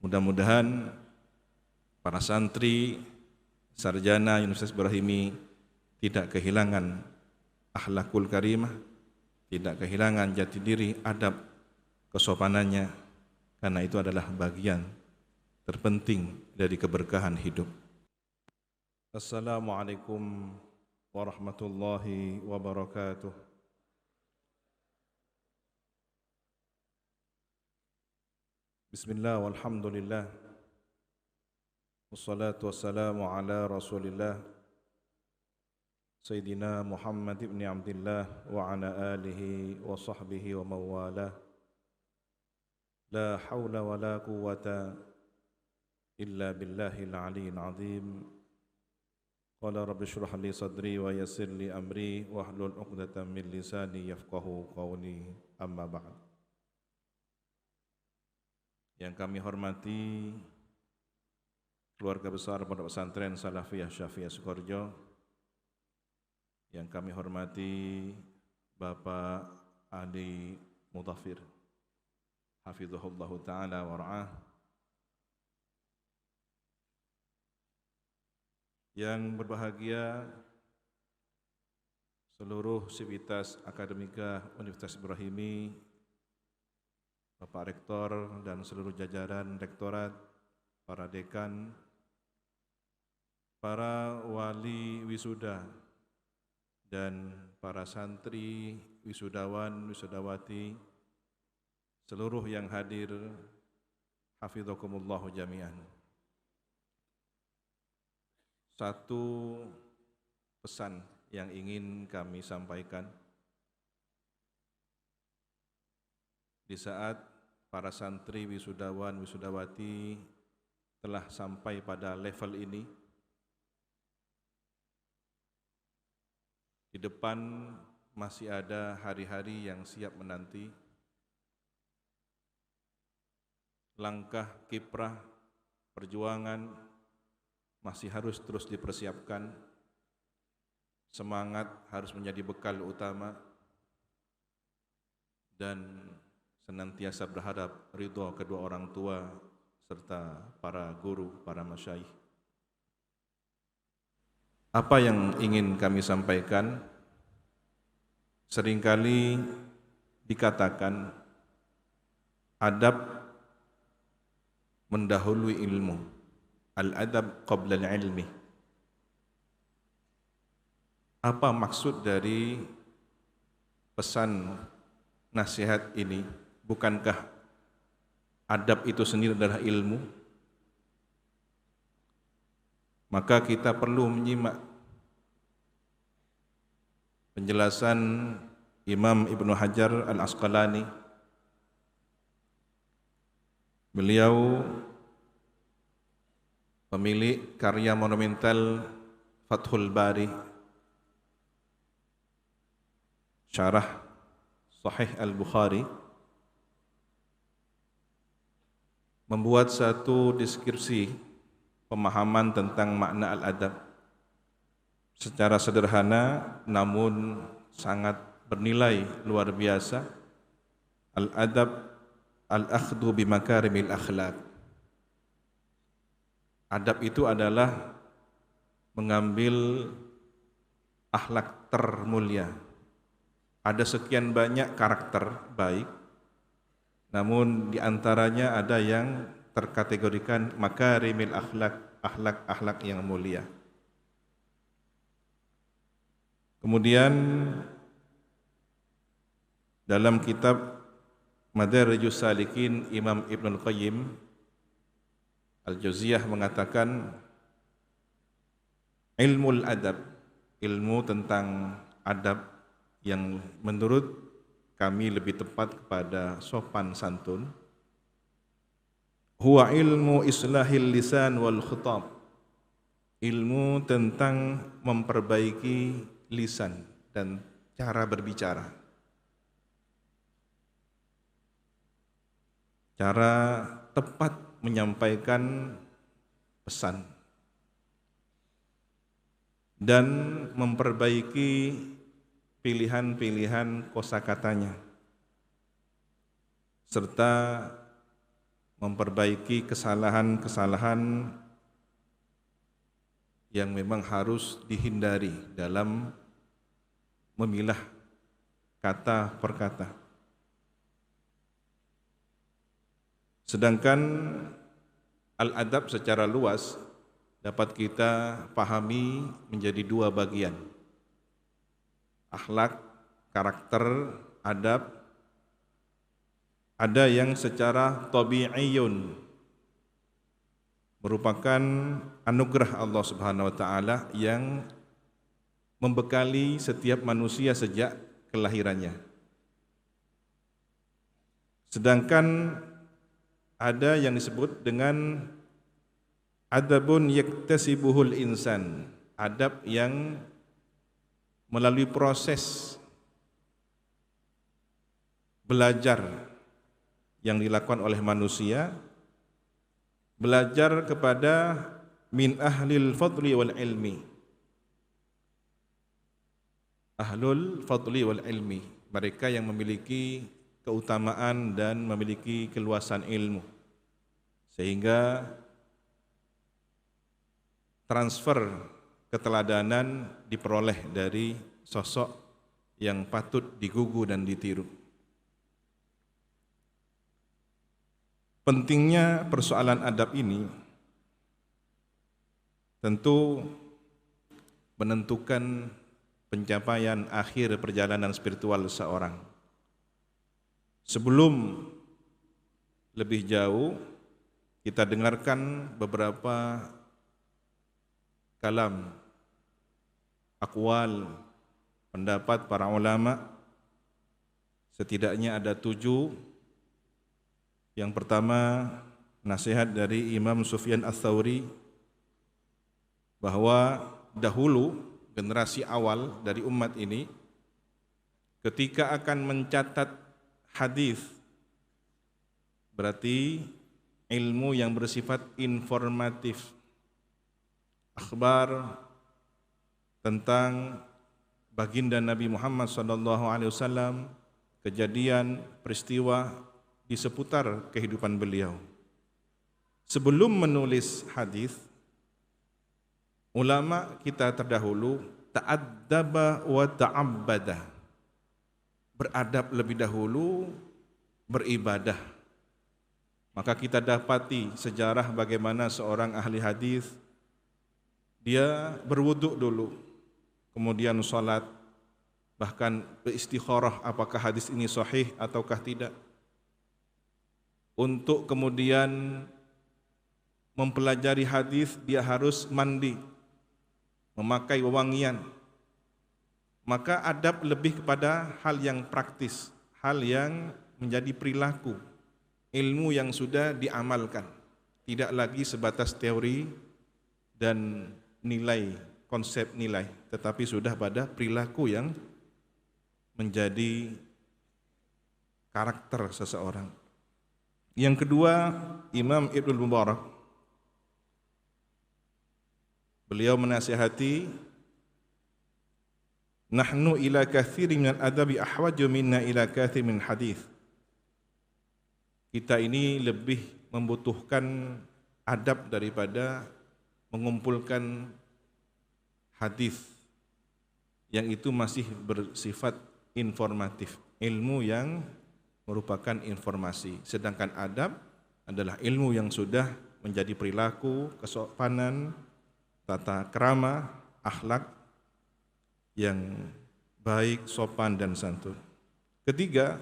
Mudah-mudahan para santri sarjana Universitas Ibrahimi tidak kehilangan akhlakul karimah, tidak kehilangan jati diri, adab, kesopanannya, karena itu adalah bagian terpenting dari keberkahan hidup. Assalamualaikum warahmatullahi wabarakatuh. Bismillah walhamdulillah, wassalatu wassalamu ala rasulillah Sayyidina Muhammad ibn Abdullah wa ala alihi wa sahbihi wa mawalah. La hawla wa la quwwata illa billahil aliyyil azim. Qala rabbi shrah li sadri wa yassir li amri wahlul 'uqdatam min lisani yafqahu qawli. Amma ba'd. Yang kami hormati keluarga besar Pondok Pesantren Salafiyah Syafi'iyah Sukoharjo, yang kami hormati Bapak Adi Mudhafir hafizahullah ta'ala wa ra'ah, yang berbahagia seluruh sivitas akademika Universitas Ibrahimi, Bapak Rektor dan seluruh jajaran rektorat, para dekan, para wali wisuda, dan para santri, wisudawan, wisudawati, seluruh yang hadir, hafizakumullahu jami'an. Satu pesan yang ingin kami sampaikan di saat para santri, wisudawan, wisudawati telah sampai pada level ini. Di depan masih ada hari-hari yang siap menanti. Langkah kiprah perjuangan masih harus terus dipersiapkan. Semangat harus menjadi bekal utama, dan senantiasa berharap ridho kedua orang tua serta para guru, para masyayikh. Apa yang ingin kami sampaikan? Seringkali dikatakan adab mendahului ilmu, al-adab qabla al-ilmi. Apa maksud dari pesan nasihat ini? Bukankah adab itu sendiri adalah ilmu? Maka kita perlu menyimak penjelasan Imam Ibnu Hajar Al-Asqalani. Beliau pemilik karya monumental Fathul Bari, syarah Sahih Al-Bukhari, membuat satu deskripsi pemahaman tentang makna al-adab secara sederhana namun sangat bernilai luar biasa. Al-adab al-akhdhu bimakarimil akhlaq. Adab itu adalah mengambil akhlak termulia. Ada sekian banyak karakter baik, namun di antaranya ada yang terkategorikan makarimil akhlak, akhlak-akhlak yang mulia. Kemudian dalam kitab Madarijus Salikin, Imam Ibnul Qayyim Al-Jauziyah mengatakan ilmul adab, ilmu tentang adab yang menurut kami lebih tepat kepada sopan santun, huwa ilmu islahil lisan wal khitab, ilmu tentang memperbaiki lisan dan cara berbicara, cara tepat menyampaikan pesan, dan memperbaiki pilihan-pilihan kosakatanya, serta memperbaiki kesalahan-kesalahan yang memang harus dihindari dalam memilah kata per kata. Sedangkan al-adab secara luas dapat kita pahami menjadi dua bagian. Akhlak, karakter, adab. Ada yang secara tabi'iyun, merupakan anugerah Allah Subhanahu wa taala yang membekali setiap manusia sejak kelahirannya. Sedangkan ada yang disebut dengan adabun yaktasibuhul insan, adab yang melalui proses belajar yang dilakukan oleh manusia, belajar kepada min ahlil fadli wal ilmi, ahlul fadli wal ilmi, mereka yang memiliki keutamaan dan memiliki keluasan ilmu, sehingga transfer keteladanan diperoleh dari sosok yang patut digugu dan ditiru. Pentingnya persoalan adab ini tentu menentukan pencapaian akhir perjalanan spiritual seseorang. Sebelum lebih jauh, kita dengarkan beberapa kalam, akwal, pendapat para ulama. Setidaknya ada 7. Yang pertama, nasihat dari Imam Sufyan Ats-Tsauri bahwa dahulu generasi awal dari umat ini ketika akan mencatat hadis, berarti ilmu yang bersifat informatif, akhbar tentang baginda Nabi Muhammad SAW, kejadian, peristiwa di seputar kehidupan beliau. Sebelum menulis hadis, ulama kita terdahulu ta'addaba wa ta'abbada, beradab lebih dahulu, beribadah. Maka kita dapati sejarah bagaimana seorang ahli hadis, dia berwuduk dulu, kemudian sholat, bahkan beristikharah apakah hadis ini sahih ataukah tidak. Untuk kemudian mempelajari hadis, dia harus mandi, memakai wewangian. Maka adab lebih kepada hal yang praktis, hal yang menjadi perilaku, ilmu yang sudah diamalkan, tidak lagi sebatas teori dan nilai, konsep nilai, tetapi sudah pada perilaku yang menjadi karakter seseorang. Yang kedua, Imam Ibnul Mubarak, beliau menasihati, nahnu ila katsirin minal adabi ahwaju minna ila katsirin min hadis. Kita ini lebih membutuhkan adab daripada mengumpulkan hadis yang itu masih bersifat informatif, ilmu yang merupakan informasi. Sedangkan adab adalah ilmu yang sudah menjadi perilaku, kesopanan, tata krama, akhlak yang baik, sopan dan santun. Ketiga,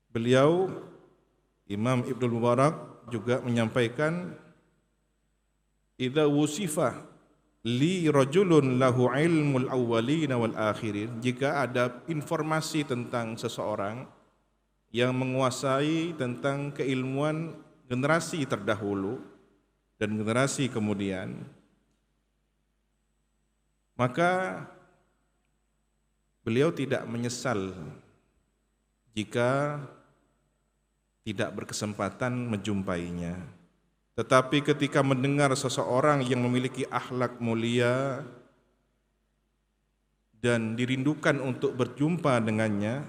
beliau Imam Ibnul Mubarak juga menyampaikan, idza wusifa li rajulun lahu ilmul awwalina wal akhirin, jika ada informasi tentang seseorang yang menguasai tentang keilmuan generasi terdahulu dan generasi kemudian, maka beliau tidak menyesal jika tidak berkesempatan menjumpainya. Tetapi ketika mendengar seseorang yang memiliki akhlak mulia dan dirindukan untuk berjumpa dengannya,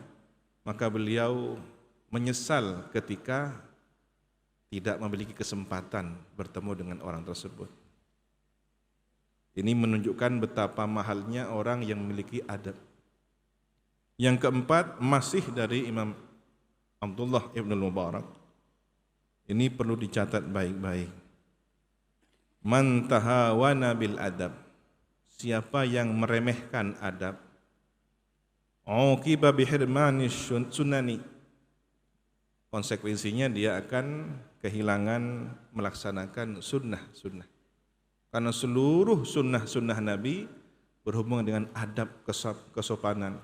maka beliau menyesal ketika tidak memiliki kesempatan bertemu dengan orang tersebut. Ini menunjukkan betapa mahalnya orang yang memiliki adab. Yang keempat, masih dari Imam Abdullah ibn Mubarak. Ini perlu dicatat baik-baik. Man tahawana bil adab. Siapa yang meremehkan adab, uqiba bihirmani sunnani. Konsekuensinya dia akan kehilangan melaksanakan sunnah-sunnah. Karena seluruh sunnah-sunnah Nabi berhubungan dengan adab kesopanan,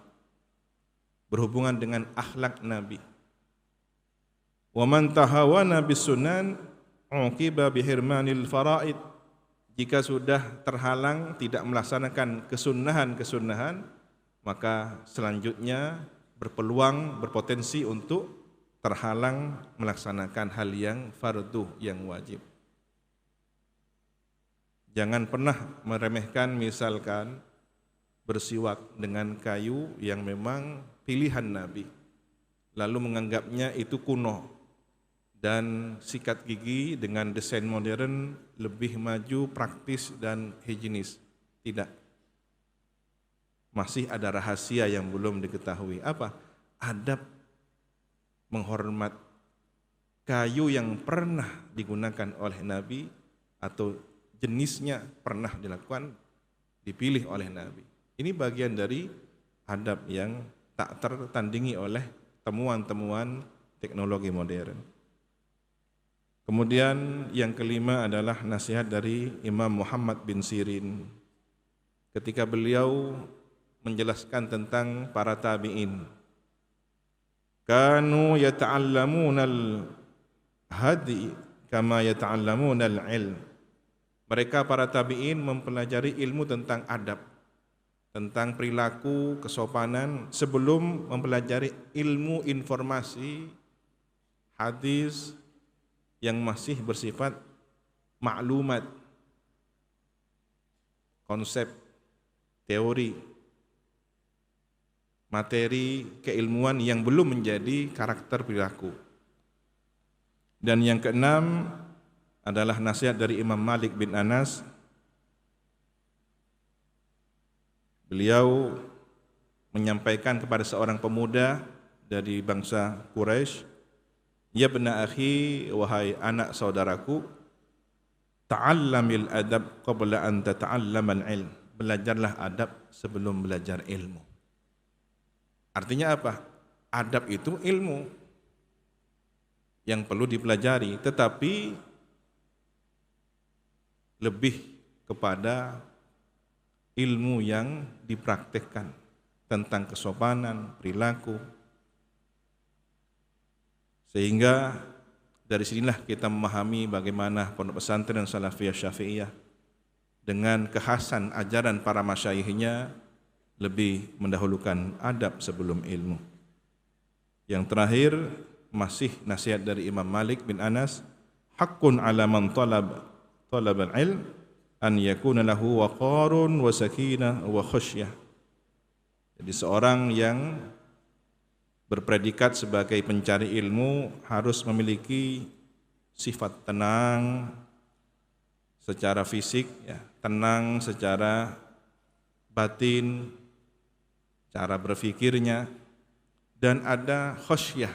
berhubungan dengan akhlak Nabi. Wa man tahawana bisunan uqiba bihirmanil faraid. Jika sudah terhalang tidak melaksanakan kesunnahan-kesunnahan, maka selanjutnya berpotensi untuk terhalang melaksanakan hal yang fardu, yang wajib. Jangan pernah meremehkan misalkan bersiwak dengan kayu yang memang pilihan Nabi, lalu menganggapnya itu kuno, dan sikat gigi dengan desain modern lebih maju, praktis dan higienis. Tidak. Masih ada rahasia yang belum diketahui. Apa? Adab menghormat kayu yang pernah digunakan oleh Nabi atau jenisnya pernah dipilih oleh Nabi. Ini bagian dari adab yang tak tertandingi oleh temuan-temuan teknologi modern. Kemudian yang kelima adalah nasihat dari Imam Muhammad bin Sirin. Ketika beliau menjelaskan tentang para tabi'in. Kanu yata'allamuna al-hadi kama yata'allamuna al-ilm. Mereka para tabi'in mempelajari ilmu tentang adab, tentang perilaku, kesopanan sebelum mempelajari ilmu informasi hadis yang masih bersifat maklumat, konsep, teori, materi keilmuan yang belum menjadi karakter perilaku. Dan yang keenam adalah nasihat dari Imam Malik bin Anas. Beliau menyampaikan kepada seorang pemuda dari bangsa Quraisy, "Ya bna akhi, wahai anak saudaraku, ta'allamil adab qabla an tata'allamal ilm." Belajarlah adab sebelum belajar ilmu. Artinya apa? Adab itu ilmu yang perlu dipelajari, tetapi lebih kepada ilmu yang dipraktekkan tentang kesopanan, perilaku. Sehingga dari sinilah kita memahami bagaimana pondok pesantren Salafiyah Syafi'iyah dengan kekhasan ajaran para masyayikhnya lebih mendahulukan adab sebelum ilmu. Yang terakhir masih nasihat dari Imam Malik bin Anas, haqqun ala man talab al-ilm an yakuna lahu waqarun wa sakinah wa khusyah. Jadi seorang yang berpredikat sebagai pencari ilmu harus memiliki sifat tenang secara fisik, ya, tenang secara batin, cara berfikirnya, dan ada khusyah,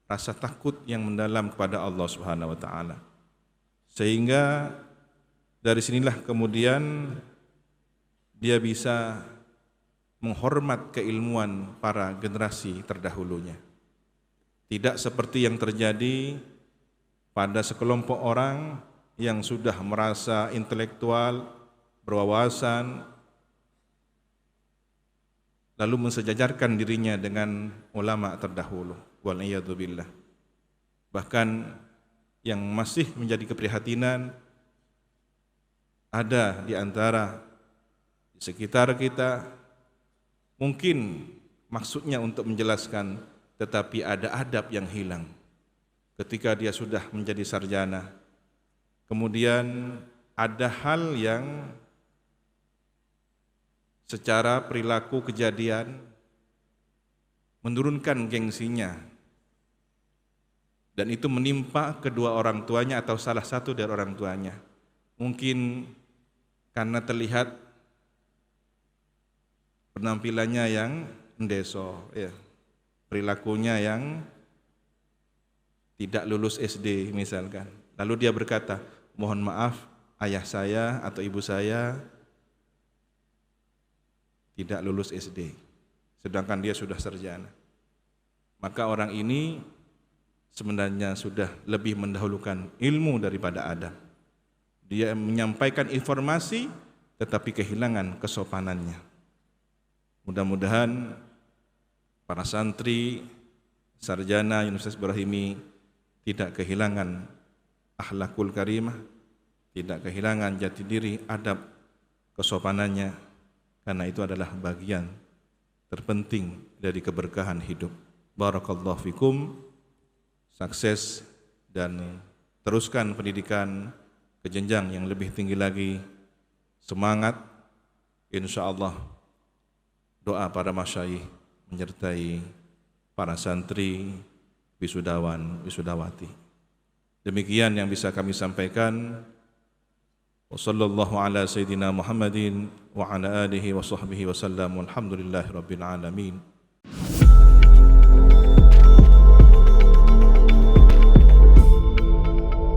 rasa takut yang mendalam kepada Allah Subhanahu wa taala. Sehingga dari sinilah kemudian dia bisa menghormat keilmuan para generasi terdahulunya. Tidak seperti yang terjadi pada sekelompok orang yang sudah merasa intelektual, berwawasan, lalu mensejajarkan dirinya dengan ulama terdahulu. Wal'iyadzubillah. Bahkan yang masih menjadi keprihatinan, ada di antara di sekitar kita, mungkin maksudnya untuk menjelaskan, tetapi ada adab yang hilang ketika dia sudah menjadi sarjana. Kemudian ada hal yang secara perilaku kejadian menurunkan gengsinya, dan itu menimpa kedua orang tuanya atau salah satu dari orang tuanya. Mungkin karena terlihat penampilannya yang mendeso, ya, perilakunya yang tidak lulus SD misalkan. Lalu dia berkata, mohon maaf ayah saya atau ibu saya tidak lulus SD, sedangkan dia sudah sarjana. Maka orang ini sebenarnya sudah lebih mendahulukan ilmu daripada Adam. Dia menyampaikan informasi tetapi kehilangan kesopanannya. Mudah-mudahan para santri sarjana Universitas Ibrahimi tidak kehilangan akhlakul karimah, tidak kehilangan jati diri, adab, kesopanannya, karena itu adalah bagian terpenting dari keberkahan hidup. Barakallahu fikum. Sukses dan teruskan pendidikan ke jenjang yang lebih tinggi lagi. Semangat, insyaallah. Doa para masyayikh menyertai para santri, wisudawan, wisudawati. Demikian yang bisa kami sampaikan. Wassallallahu ala sayyidina Muhammadin wa ala alihi wa sahbihi wa sallam. Walhamdulillahi rabbil alamin.